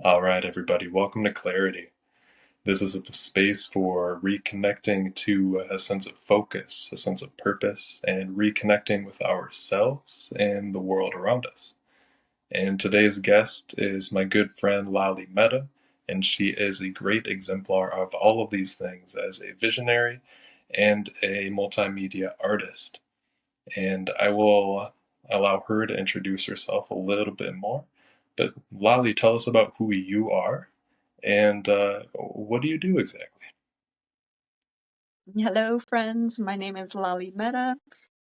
All right, everybody, welcome to Clarity. This is a space for reconnecting to a sense of focus, a sense of purpose, and reconnecting with ourselves and the world around us. And today's guest is my good friend Lali Metta, and she is a great exemplar of all of these things as a visionary and a multimedia artist. And I will allow her to introduce herself a little bit more. But Lali, tell us about who you are and what do you do exactly? Hello, friends. My name is Lali Metta.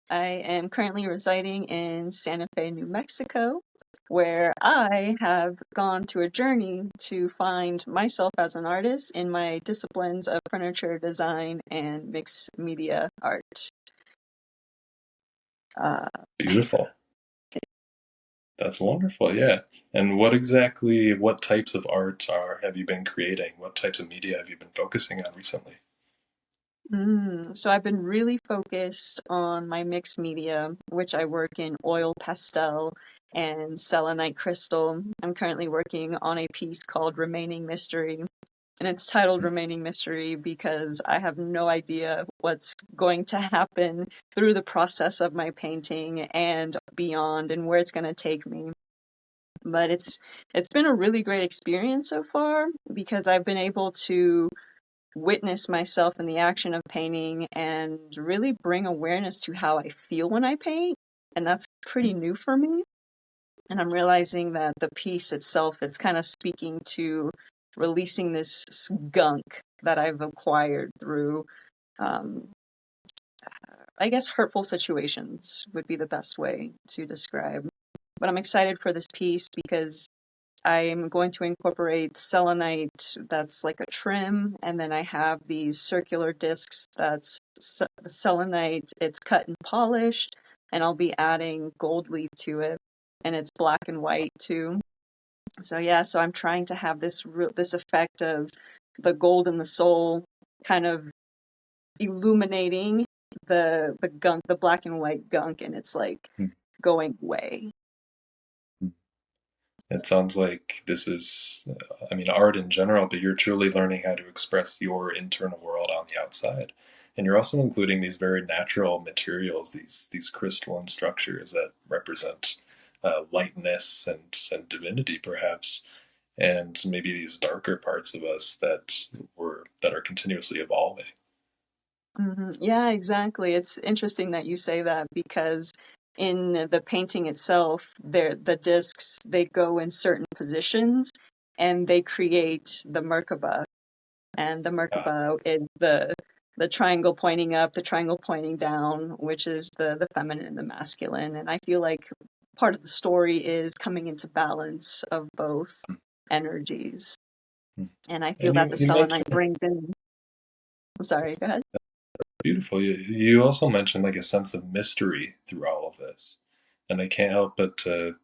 I am currently residing in Sante Fe, New Mexico, where I have gone to a journey to find myself as an artist in my disciplines of furniture design and mixed media art. Uh, Beautiful. That's wonderful, yeah. And what types of art have you been creating? What types of media have you been focusing on recently? so I've been really focused on my mixed media, which I work in oil pastel and selenite crystal. I'm currently working on a piece called Remaining Mystery, and it's titled Remaining Mystery because I have no idea what's going to happen through the process of my painting and beyond and where it's going to take me. But it's been a really great experience so far because I've been able to witness myself in the action of painting and really bring awareness to how I feel when I paint. And that's pretty new for me. And I'm realizing that the piece itself, it's kind of speaking to releasing this gunk that I've acquired through, um, I guess, hurtful situations would be the best way to describe. But I'm excited for this piece because I'm going to incorporate selenite that's like a trim, and then I have these circular discs that's selenite. It's cut and polished, and I'll be adding gold leaf to it, and it's black and white too. So yeah, so I'm trying to have this effect of the gold in the soul kind of illuminating the gunk, the black and white gunk, and it's like going away. It sounds like this is, I mean, art in general, but you're truly learning how to express your internal world on the outside. And you're also including these very natural materials, these crystalline structures that represent lightness and divinity, perhaps, and maybe these darker parts of us that are continuously evolving. Yeah, exactly. It's interesting that you say that because in the painting itself, the discs they go in certain positions and they create the Merkaba. And the Uh, Merkaba is the triangle pointing up, the triangle pointing down, which is the feminine and the masculine. And I feel like part of the story is coming into balance of both energies. And I feel and that you, the you selenite mentioned brings in. I'm sorry, go ahead. beautiful. You also mentioned like a sense of mystery through all of this, and I can't help but to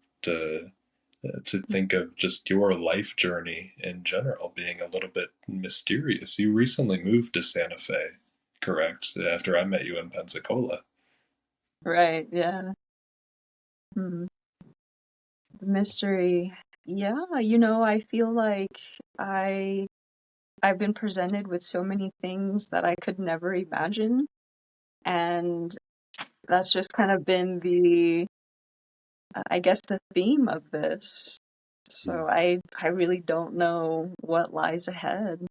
think of just your life journey in general being a little bit mysterious. You recently moved to Santa Fe, correct? After I met you in Pensacola. Right, yeah. Hmm. Mystery. Yeah, I feel like I I've been presented with so many things that I could never imagine, and that's just kind of been I guess, the theme of this. Mm. So I really don't know what lies ahead.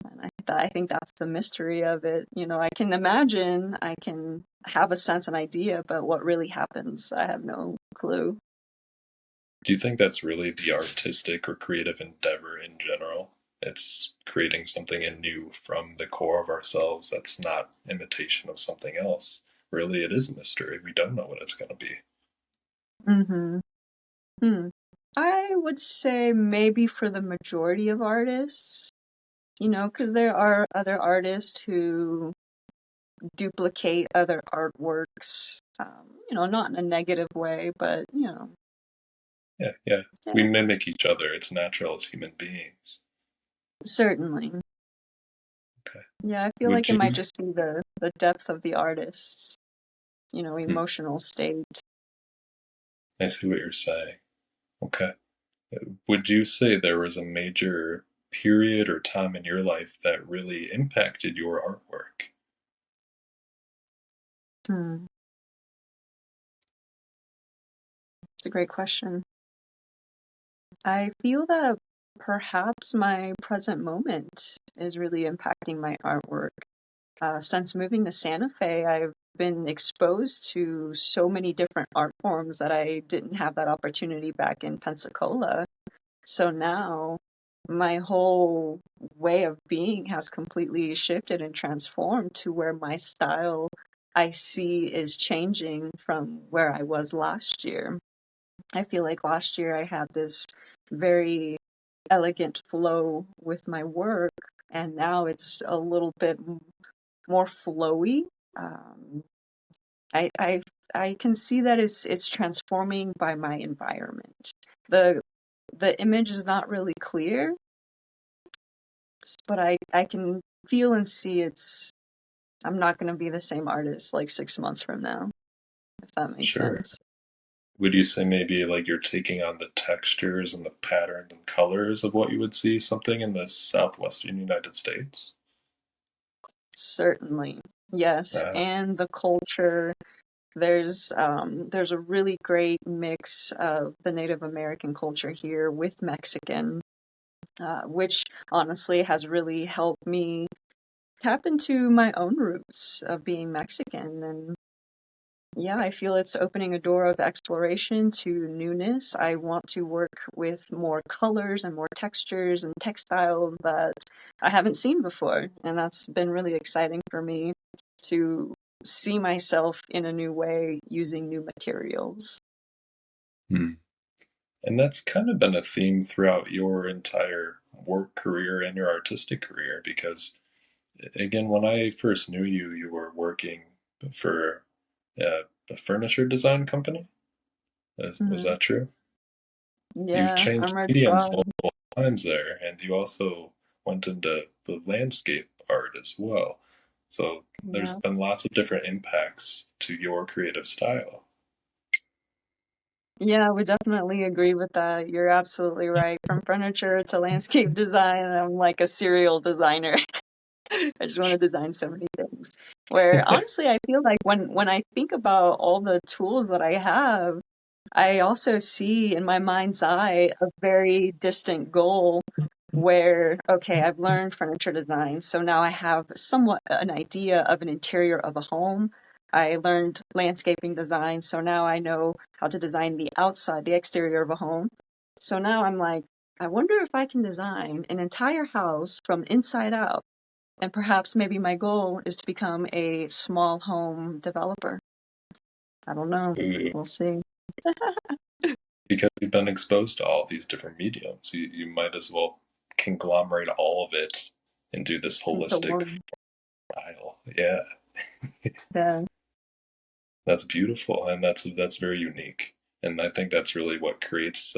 And I think that's the mystery of it. I can imagine, I can have a sense and idea, but what really happens, I have no clue. Do you think that's really the artistic or creative endeavor in general? It's creating something anew from the core of ourselves that's not imitation of something else. Really, it is a mystery. We don't know what it's going to be. Mm-hmm. Hmm. I would say maybe for the majority of artists, because there are other artists who duplicate other artworks, not in a negative way, but, Yeah, yeah. We yeah, mimic each other. It's natural as human beings. certainly. Okay. Yeah, I feel Would like it might you? just be the depth of the artist's, Hmm, emotional state. I see what you're saying. Okay. Would you say there was a major period or time in your life that really impacted your artwork? Hmm. It's a great question. I feel that perhaps my present moment is really impacting my artwork. Since moving to Santa Fe, I've been exposed to so many different art forms that I didn't have that opportunity back in Pensacola. So now my whole way of being has completely shifted and transformed to where my style I see is changing from where I was last year. I feel like last year I had this very elegant flow with my work, and now it's a little bit more flowy. Um, I, I I can see that it's transforming by my environment. The the image is not really clear, but I can feel and see I'm not going to be the same artist like 6 months from now, if that makes Sure. sense. Would you say maybe like you're taking on the textures and the patterns and colors of what you would see something in the southwestern United States? Certainly. Yes, Uh, and the culture. There's a really great mix of the Native American culture here with Mexican, which honestly has really helped me tap into my own roots of being Mexican. And yeah, I feel it's opening a door of exploration to newness. I want to work with more colors and more textures and textiles that I haven't seen before. And that's been really exciting for me to see myself in a new way using new materials. hmm. And that's kind of been a theme throughout your entire work career and your artistic career because, again, when I first knew you, you were working for a furniture design company. Was Mhm. that true? You've Yeah, changed armored mediums car. multiple times there, and you also went into the landscape art as well. So there's Yeah. been lots of different impacts to your creative style. Yeah, we definitely agree with that. You're absolutely right. From furniture to landscape design, I'm like a serial designer. I just want to design so many things. Where honestly, I feel like when I think about all the tools that I have, I also see in my mind's eye a very distant goal where, okay, I've learned furniture design, so now I have somewhat an idea of an interior of a home. I learned landscaping design, so now I know how to design the outside, the exterior of a home. So now I'm like, I wonder if I can design an entire house from inside out. And perhaps maybe my goal is to become a small home developer. I don't know. Ooh, We'll see. because you've been exposed to all these different mediums, you might as well conglomerate all of it into this Into holistic one. style. Yeah, Yeah, that's beautiful, and that's very unique. And I think that's really what creates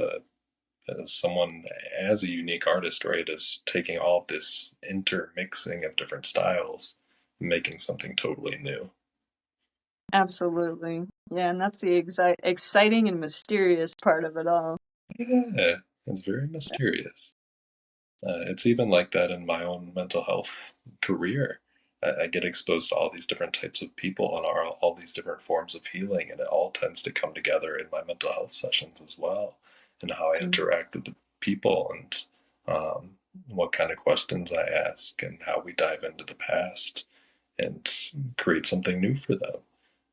someone as a unique artist, right? Is taking all of this intermixing of different styles, and making something totally new. absolutely. Yeah, and that's the exciting and mysterious part of it all. Yeah, it's very mysterious. It's even like that in my own mental health career. I get exposed to all these different types of people and all these different forms of healing, and it all tends to come together in my mental health sessions as well, and how I Mm. interact with the people and what kind of questions I ask, and how we dive into the past and create something new for them.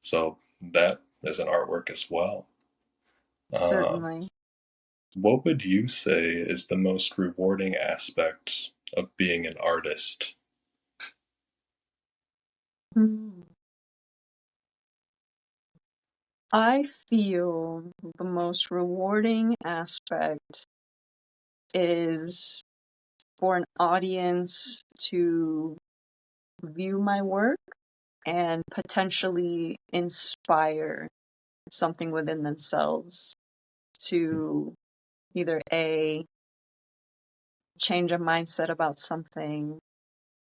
So that is an artwork as well. Um, Certainly. what would you say is the most rewarding aspect of being an artist? Mm. I feel the most rewarding aspect is for an audience to view my work and potentially inspire something within themselves to either A, change a mindset about something,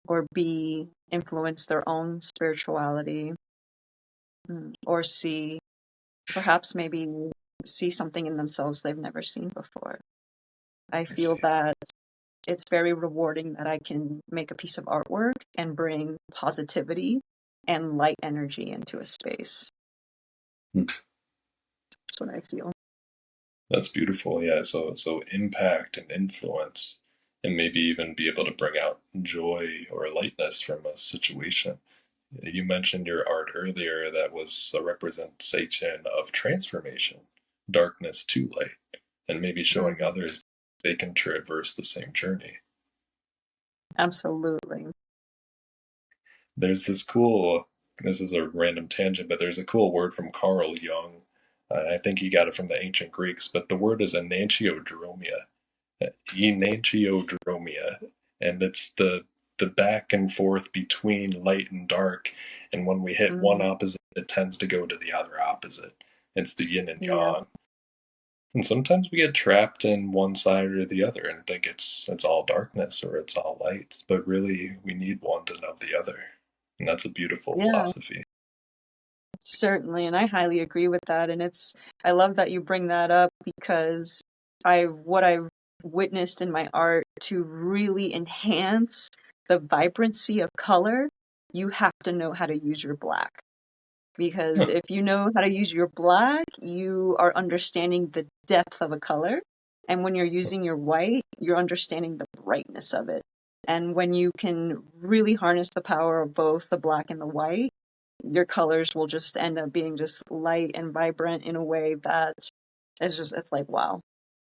or B, influence their own spirituality, or C, perhaps maybe see something in themselves they've never seen before. I I feel see. that it's very rewarding that I can make a piece of artwork and bring positivity and light energy into a space. Hmm. That's what I feel. That's beautiful. Yeah. So impact and influence, and maybe even be able to bring out joy or lightness from a situation. You mentioned your art earlier that was a representation of transformation, darkness to light, and maybe showing Mhm. others they can traverse the same journey. Absolutely. There's this cool, this is a random tangent, but there's a cool word from Carl Jung. I think he got it from the ancient Greeks, but the word is enantiodromia. Enantiodromia. And it's the back and forth between light and dark. And when we hit one Mhm. opposite, it tends to go to the other opposite. It's the yin and Yeah. yang. And sometimes we get trapped in one side or the other and think it's all darkness or it's all light, but really we need one to know the other. And that's a beautiful Yeah. philosophy. Certainly, and I highly agree with that. And I love that you bring that up because what I've witnessed in my art to really enhance the vibrancy of color, you have to know how to use your black. Because if you know how to use your black, you are understanding the depth of a color. And when you're using your white, you're understanding the brightness of it. And when you can really harness the power of both the black and the white, your colors will just end up being just light and vibrant in a way that it's like, wow,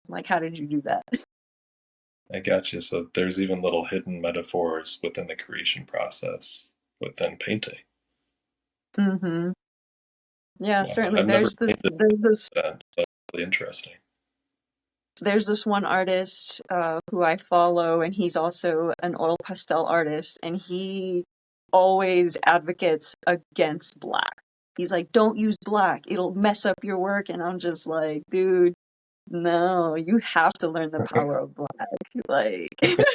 like, how did you do that? I got you. So there's even little hidden metaphors within the creation process within painting. Hmm. Yeah, Wow, certainly. I've never There's this, painted there's this that. That's really interesting. there's this one artist who I follow, and he's also an oil pastel artist, and he always advocates against black. He's like, don't use black, it'll mess up your work. And I'm just like, dude, no, you have to learn the power of black. Like, there's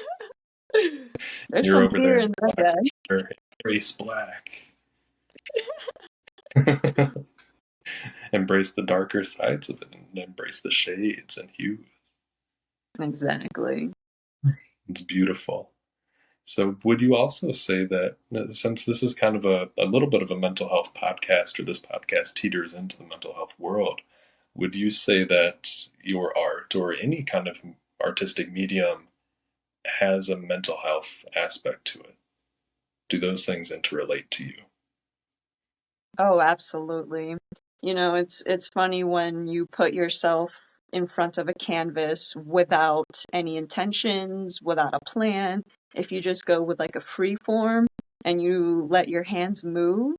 You're some over there fear in in the that black guy. square, embrace black. Embrace the darker sides of it and embrace the shades and hues. Exactly. It's beautiful. So, would you also say that since this is kind of a little bit of a mental health podcast, or this podcast teeters into the mental health world, would you say that your art or any kind of artistic medium has a mental health aspect to it? Do those things interrelate to you? Oh, absolutely. It's funny when you put yourself in front of a canvas without any intentions, without a plan. If you just go with like a free form and you let your hands move,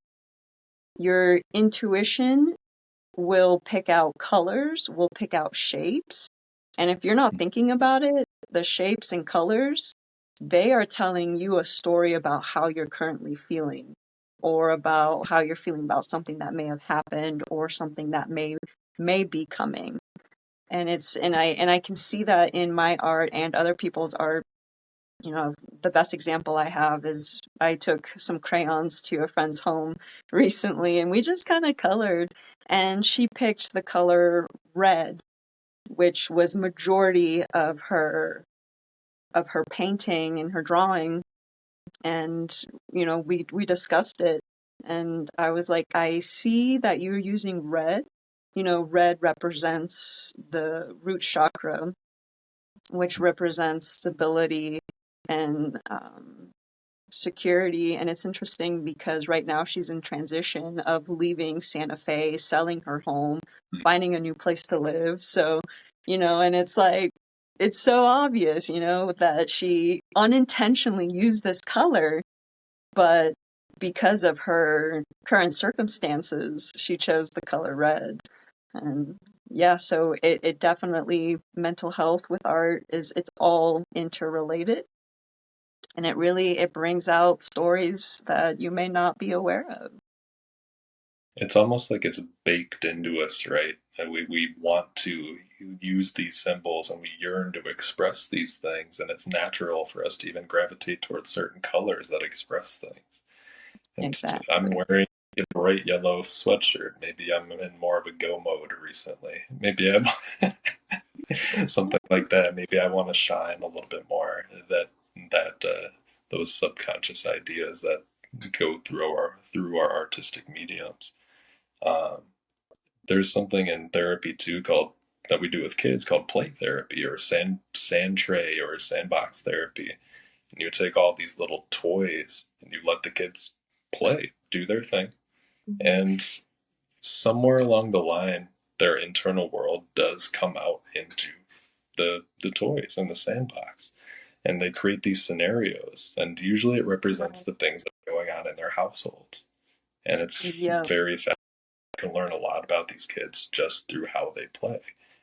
your intuition will pick out colors, will pick out shapes. And if you're not thinking about it, the shapes and colors, they are telling you a story about how you're currently feeling, or about how you're feeling about something that may have happened or something that may be coming. And I can see that in my art and other people's art. The best example I have is I took some crayons to a friend's home recently and we just kind of colored, and she picked the color red, which was majority of her painting and her drawing. And we discussed it, and I was like, I see that you're using red. Red represents the root chakra, which represents stability and security. And it's interesting because right now she's in transition of leaving Santa Fe, selling her home, finding a new place to live. So, and it's like, it's so obvious, that she unintentionally used this color, but because of her current circumstances, she chose the color red. And yeah, so it definitely, mental health with art it's all interrelated, and it brings out stories that you may not be aware of. It's almost like it's baked into us, right? And we want to use these symbols and we yearn to express these things, and it's natural for us to even gravitate towards certain colors that express things. And I'm Exactly. wearing a bright yellow sweatshirt. Maybe I'm in more of a go mode recently. Maybe I'm something like that. Maybe I want to shine a little bit more. That those subconscious ideas that go through our artistic mediums. Um, there's something in therapy too called that we do with kids called play therapy or sand tray or sandbox therapy. And you take all these little toys and you let the kids play, do their thing, Mhm. and somewhere along the line, their internal world does come out into the toys and the sandbox, and they create these scenarios, and usually it represents Right. the things that are going on in their households, and it's Yeah. very effective. You can learn a lot about these kids just through how they play,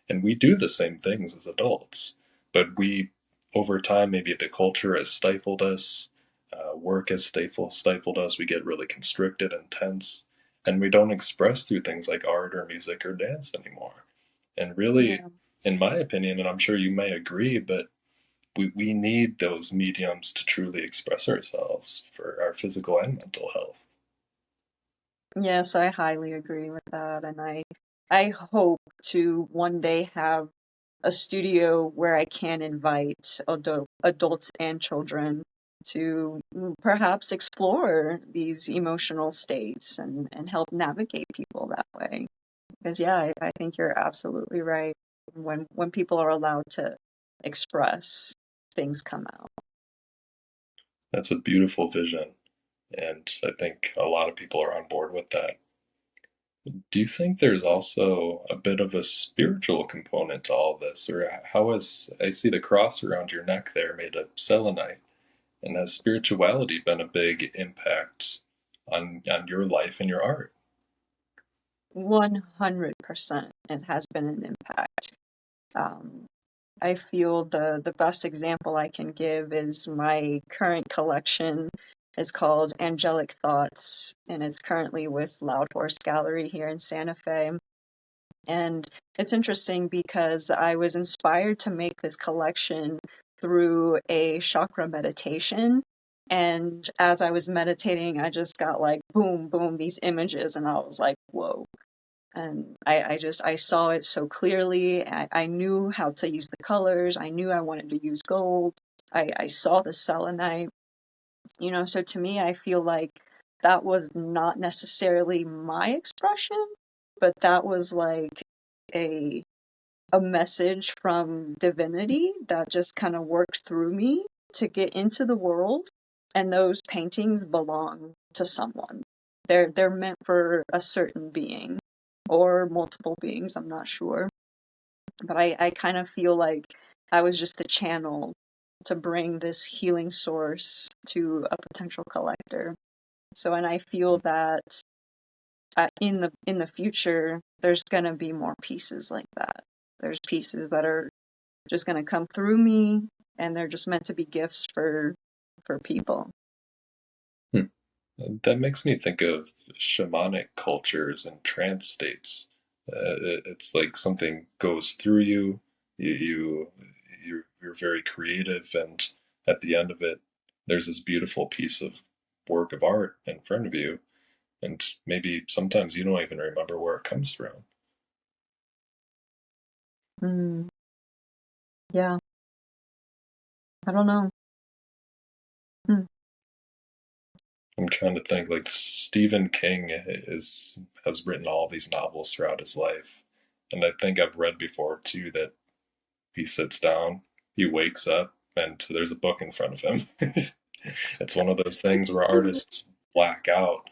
and we do the same things as adults, but we over time maybe the culture has stifled us, work has stifled us. We get really constricted and tense, and we don't express through things like art or music or dance anymore. And really, Yeah. in my opinion, and I'm sure you may agree, but we need those mediums to truly express ourselves for our physical and mental health. Yes, I highly agree with that, and I hope to one day have a studio where I can invite adults and children to perhaps explore these emotional states and help navigate people that way. Because yeah, I think you're absolutely right. When people are allowed to express, things come out. That's a beautiful vision, and I think a lot of people are on board with that. Do you think there's also a bit of a spiritual component to all this, or how is I see the cross around your neck there made of selenite, and has spirituality been a big impact on your life and your art? 100%, it has been an impact. Um, I feel the best example I can give is my current collection is called Angelic Thoughts, and it's currently with Loud Horse Gallery here in Santa Fe. And it's interesting because I was inspired to make this collection through a chakra meditation. And as I was meditating, I just got like boom, boom, these images, and I was like, whoa. And I saw it so clearly. I knew how to use the colors. I knew I wanted to use gold. I saw the selenite, so to me, I feel like that was not necessarily my expression, but that was like a a message from divinity that just kind of worked through me to get into the world, and those paintings belong to someone. They're meant for a certain being or multiple beings, I'm not sure. But I kind of feel like I was just the channel to bring this healing source to a potential collector. So, and I feel that in the future, there's gonna be more pieces like that. There's pieces that are just gonna come through me, and they're just meant to be gifts for people. Hmm. That makes me think of shamanic cultures and trance states. It's like something goes through you. You're very creative, and at the end of it, there's this beautiful piece of work of art in front of you, and maybe sometimes you don't even remember where it comes from. Mm, yeah, I don't know. Hmm. I'm trying to think like Stephen King is has written all these novels throughout his life, and I think I've read before too that he sits down, he wakes up, and there's a book in front of him. It's one of those things where artists black out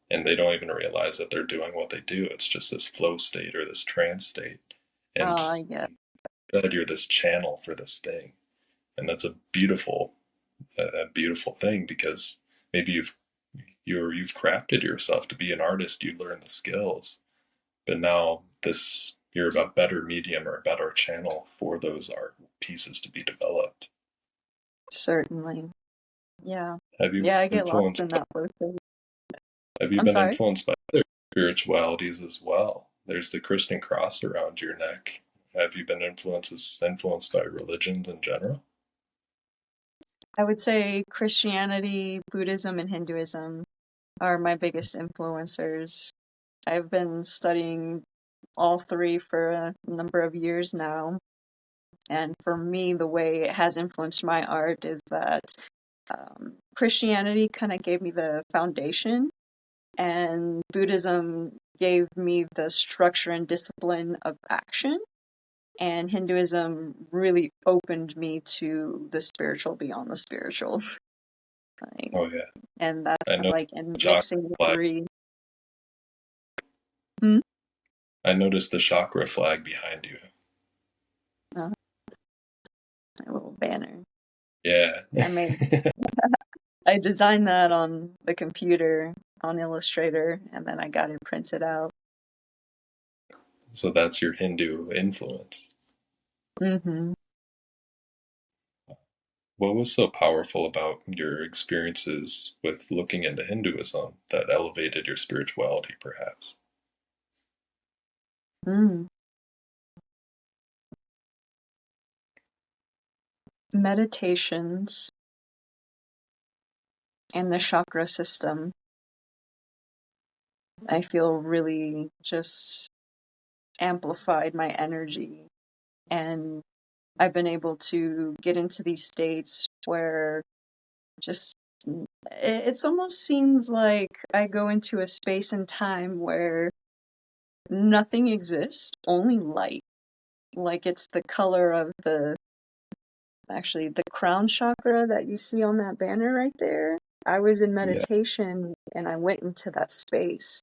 and they don't even realize that they're doing what they do. It's just this flow state or this trance state. And Yeah, that you're this channel for this thing. And that's a beautiful thing because maybe you've crafted yourself to be an artist, you learn the skills, but now this you're a better medium or a better channel for those art pieces to be developed. certainly. Yeah, Have you yeah, I get lost influenced in that book too. have you I'm been sorry. influenced by other spiritualities as well? There's the Christian cross around your neck. Have you been influenced by religions in general? I would say Christianity, Buddhism, and Hinduism are my biggest influencers. I've been studying all three for a number of years now. And for me, the way it has influenced my art is that Christianity kind of gave me the foundation, and Buddhism gave me the structure and discipline of action. And Hinduism really opened me to the spiritual beyond the spiritual. Like, Oh yeah, and that's I kind of know like, and the chakra mixing the flag. three. Hmm? I noticed the chakra flag behind you. Uh, a little banner. Yeah. I designed that on the computer on Illustrator, and then I got it printed out. So that's your Hindu influence. Mm-hmm. What was so powerful about your experiences with looking into Hinduism that elevated your spirituality, perhaps? Mm. Meditations and the chakra system, I feel really just amplified my energy. And I've been able to get into these states where just it's almost seems like I go into a space and time where nothing exists, only light. Like it's the color of the crown chakra that you see on that banner right there. I was in Yeah. meditation and I went into that space.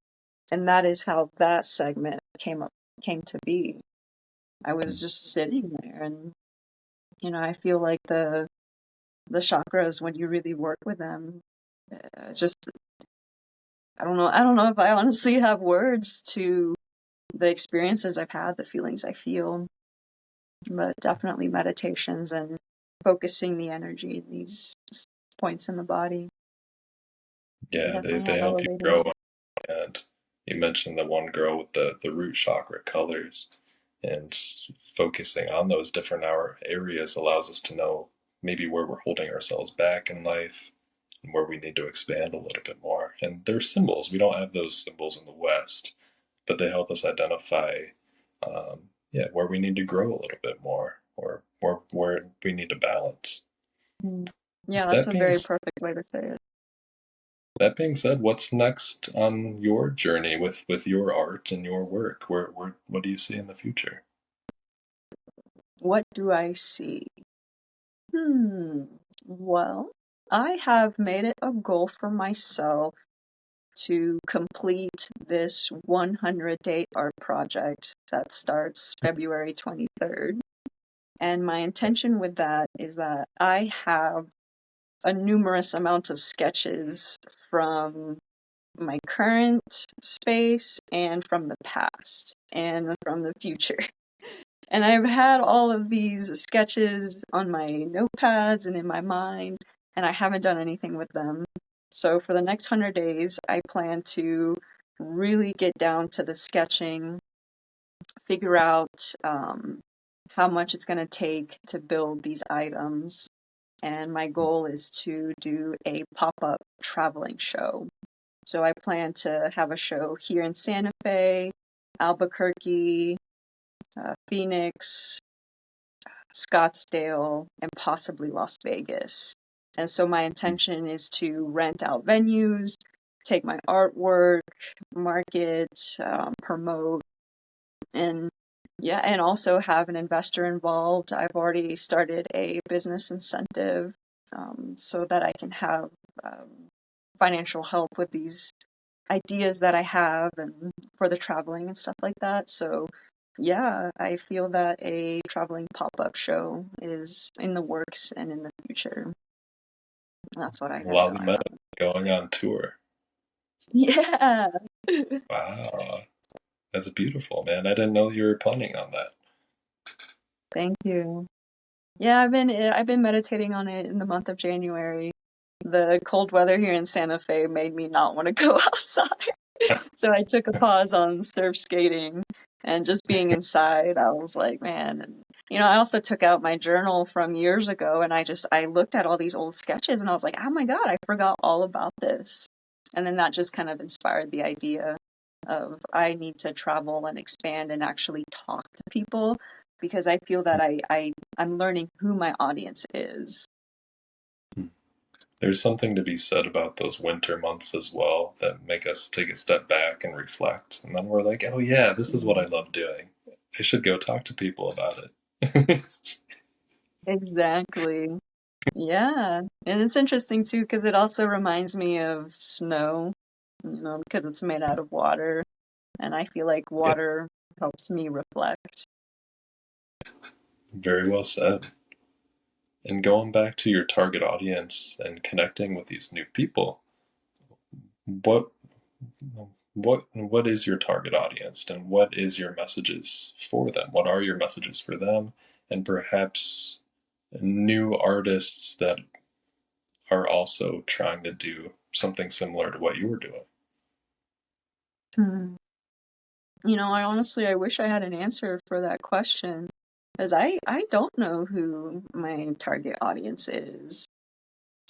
And that is how that segment came to be. I was just sitting there, and I feel like the chakras, when you really work with them, just I don't know if I honestly have words to the experiences I've had, the feelings I feel, but definitely meditations and focusing the energy in these points in the body Yeah, definitely they have help you elevated. grow. And you mentioned the one girl with the root chakra colors, and focusing on those different hour areas allows us to know maybe where we're holding ourselves back in life and where we need to expand a little bit more. And they're symbols. We don't have those symbols in the West, but they help us identify, yeah, where we need to grow a little bit more, or where we need to balance. Mm. Yeah, that's That a being very perfect way to say it. that being said, what's next on your journey with your art and your work? What do you see in the future? What do I see? Well, I have made it a goal for myself to complete this 100-day art project that starts February 23rd. And my intention with that is that I have a numerous amount of sketches from my current space and from the past and from the future. And I've had all of these sketches on my notepads and in my mind, and I haven't done anything with them. So for the next 100 days, I plan to really get down to the sketching, figure out how much it's going to take to build these items. And my goal is to do a pop-up traveling show. So I plan to have a show here in Sante Fe, Albuquerque, Phoenix, Scottsdale, and possibly Las Vegas. And so my intention is to rent out venues, take my artwork, market, promote, and yeah, and also have an investor involved. I've already started a business incentive so that I can have financial help with these ideas that I have and for the traveling and stuff like that. So yeah, I feel that a traveling pop-up show is in the works and in the future. That's what I got Lali going Metta on. going on tour. Yeah. Wow, that's beautiful, man. I didn't know you were planning on that. Thank you. Yeah, I've been meditating on it in the month of January. The cold weather here in Santa Fe made me not want to go outside. So I took a pause on surf skating and just being inside. I was like, man, and I also took out my journal from years ago and I looked at all these old sketches and I was like, oh my God, I forgot all about this. And then that just kind of inspired the idea of I need to travel and expand and actually talk to people because I feel that I'm learning who my audience is. There's something to be said about those winter months as well that make us take a step back and reflect. And then we're like, oh, yeah, this is what I love doing. I should go talk to people about it. Exactly. Yeah. And it's interesting too, because it also reminds me of snow, because it's made out of water. And I feel like Yeah, water helps me reflect. very well said. And going back to your target audience and connecting with these new people, what what is your target audience and what is your messages for them? What are your messages for them? And perhaps new artists that are also trying to do something similar to what you were doing. Hmm. I wish I had an answer for that question, because I don't know who my target audience is.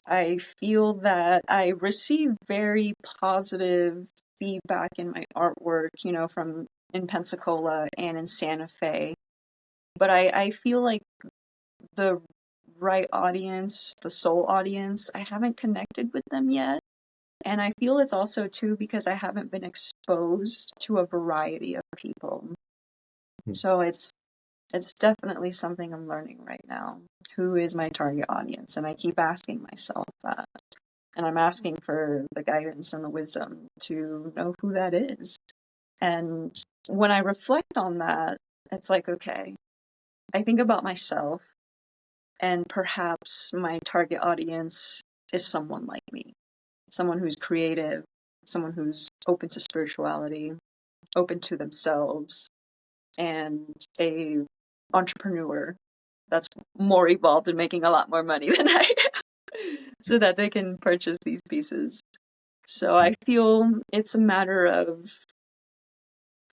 I feel that I receive very positive feedback in my artwork, from in Pensacola and in Sante Fe. But I feel like the right audience, the soul audience, I haven't connected with them yet. And I feel it's also too because I haven't been exposed to a variety of people. So it's definitely something I'm learning right now. Who is my target audience? And I keep asking myself that. And I'm asking for the guidance and the wisdom to know who that is. And when I reflect on that, it's like, okay, I think about myself, and perhaps my target audience is someone like me, someone who's creative, someone who's open to spirituality, open to themselves, and a entrepreneur that's more evolved and making a lot more money than I am, so that they can purchase these pieces. So I feel it's a matter of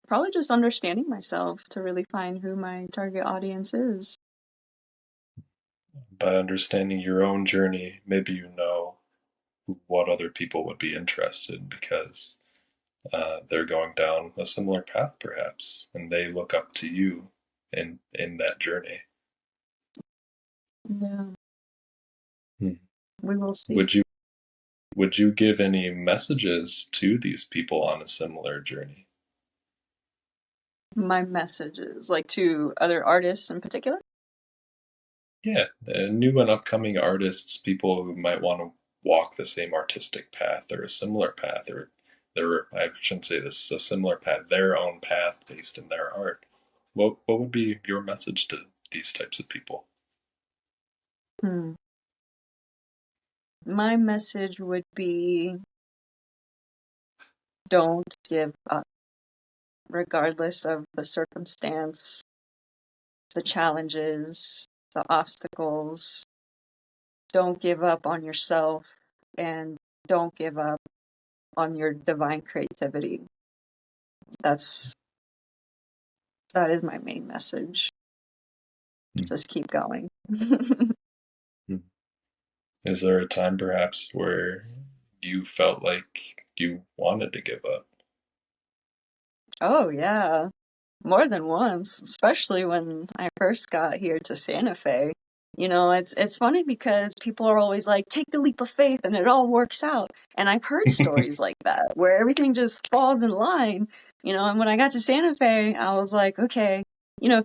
probably just understanding myself to really find who my target audience is. By understanding your own journey, maybe you know what other people would be interested in because they're going down a similar path, perhaps, and they look up to you in that journey. Yeah, Hmm. we will see. Would you give any messages to these people on a similar journey? My messages, like to other artists in particular. Yeah, new and upcoming artists, people who might want to walk the same artistic path or a similar path, or I shouldn't say this, a similar path, their own path based in their art. What would be your message to these types of people? Hmm. My message would be don't give up, regardless of the circumstance, the challenges, the obstacles. Don't give up on yourself, and don't give up on your divine creativity. That's that is my main message. Hmm. Just keep going. Hmm. Is there a time perhaps where you felt like you wanted to give up? Oh yeah, more than once, especially when I first got here to Santa Fe. It's funny because people are always like, take the leap of faith and it all works out. And I've heard stories like that where everything just falls in line, and when I got to Santa Fe, I was like, okay,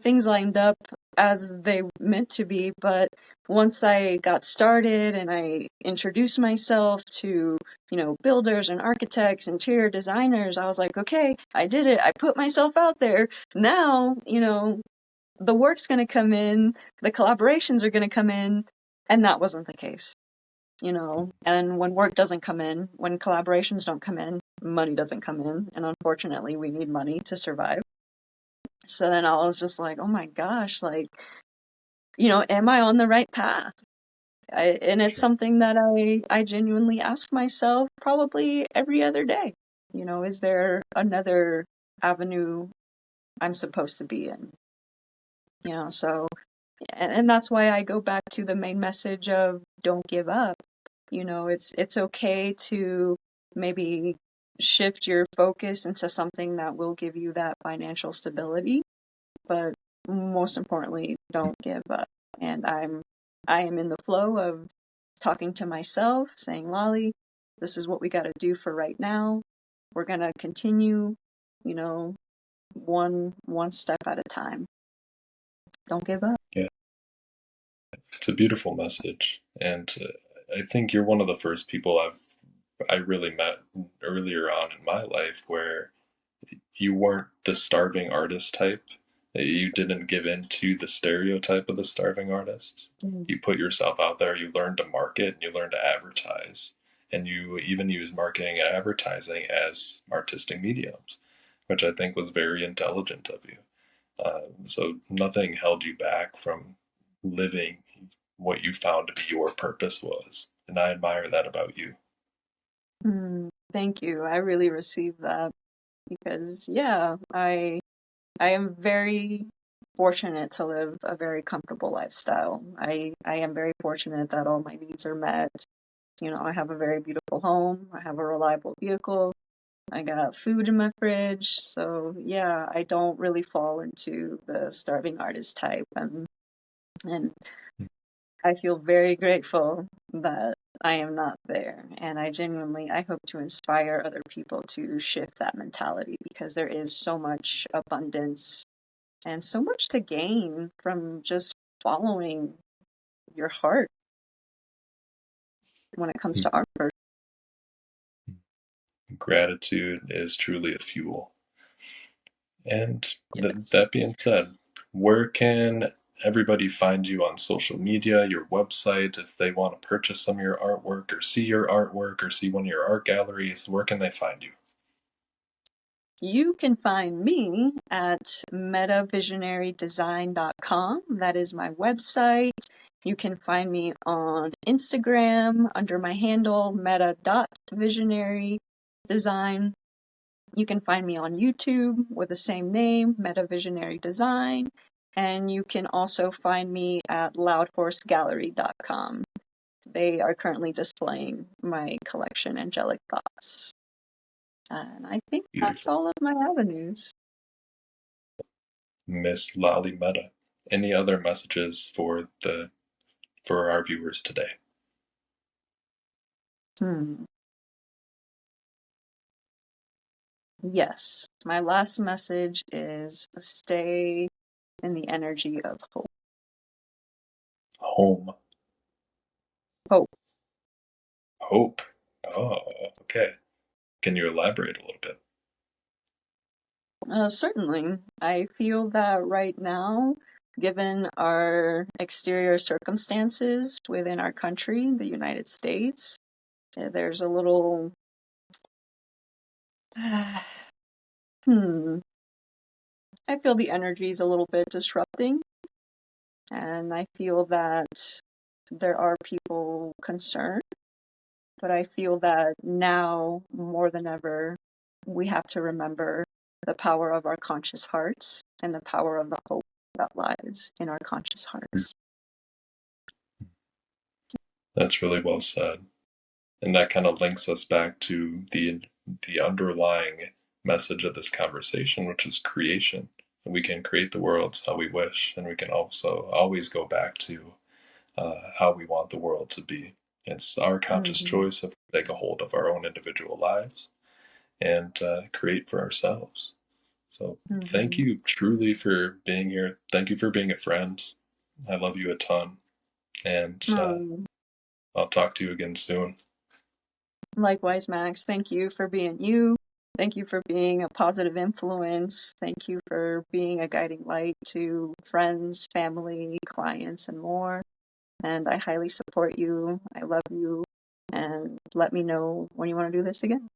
things lined up as they meant to be, but once I got started and I introduced myself to, builders and architects, interior designers, I was like, okay, I did it. I put myself out there. Now, the work's going to come in, the collaborations are going to come in, and that wasn't the case, And when work doesn't come in, when collaborations don't come in, money doesn't come in, and unfortunately, we need money to survive. So then I was just like, oh my gosh, like, am I on the right path? And it's Sure. something that I genuinely ask myself probably every other day. Is there another avenue I'm supposed to be in? So and that's why I go back to the main message of don't give up. It's okay to maybe shift your focus into something that will give you that financial stability, but most importantly, don't give up. And I am in the flow of talking to myself, saying, Lali, this is what we got to do for right now. We're going to continue, you know, one step at a time. Don't give up. Yeah, it's a beautiful message, and I think you're one of the first people I really met earlier on in my life where you weren't the starving artist type. You didn't give in to the stereotype of the starving artist. Mm. You put yourself out there, you learned to market, and you learned to advertise. And you even use marketing and advertising as artistic mediums, which I think was very intelligent of you. So nothing held you back from living what you found to be your purpose was. And I admire that about you. Thank you. I really received that because, yeah, I am very fortunate to live a very comfortable lifestyle. I am very fortunate that all my needs are met. You know, I have a very beautiful home. I have a reliable vehicle. I got food in my fridge. So yeah, I don't really fall into the starving artist type, and I feel very grateful that I am not there. And I hope to inspire other people to shift that mentality because there is so much abundance and so much to gain from just following your heart when it comes to art. Gratitude is truly a fuel. And Yes. that being said, where can everybody find you on social media, your website, if they want to purchase some of your artwork or see your artwork or see one of your art galleries, where can they find you? You can find me at MettaVisionaryDesign.com. That is my website. You can find me on Instagram under my handle, meta.visionarydesign. You can find me on YouTube with the same name, MettaVisionaryDesign. And you can also find me at loudhorsegallery.com. They are currently displaying my collection, Angelic Thoughts. And I think that's Beautiful. all of my avenues. Miss Lali Metta. Any other messages for our viewers today? Hmm. Yes. My last message is stay in the energy of hope. Home. Hope. Hope. Oh, okay. Can you elaborate a little bit? Certainly. I feel that right now, given our exterior circumstances within our country, the United States, there's a little. Hmm. I feel the energy is a little bit disrupting, and I feel that there are people concerned, but I feel that now more than ever, we have to remember the power of our conscious hearts and the power of the hope that lies in our conscious hearts. That's really well said. And that kind of links us back to the underlying message of this conversation, which is creation. We can create the worlds how we wish, and we can also always go back to how we want the world to be. It's our conscious Mm-hmm. choice if we take a hold of our own individual lives and create for ourselves. So, thank Mm-hmm. you truly for being here. Thank you for being a friend. I love you a ton, and Um, I'll talk to you again soon. Likewise, Max, thank you for being you. Thank you for being a positive influence. Thank you for being a guiding light to friends, family, clients, and more. And I highly support you. I love you. And let me know when you want to do this again.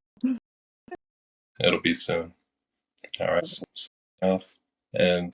It'll be soon. All right. Enough. And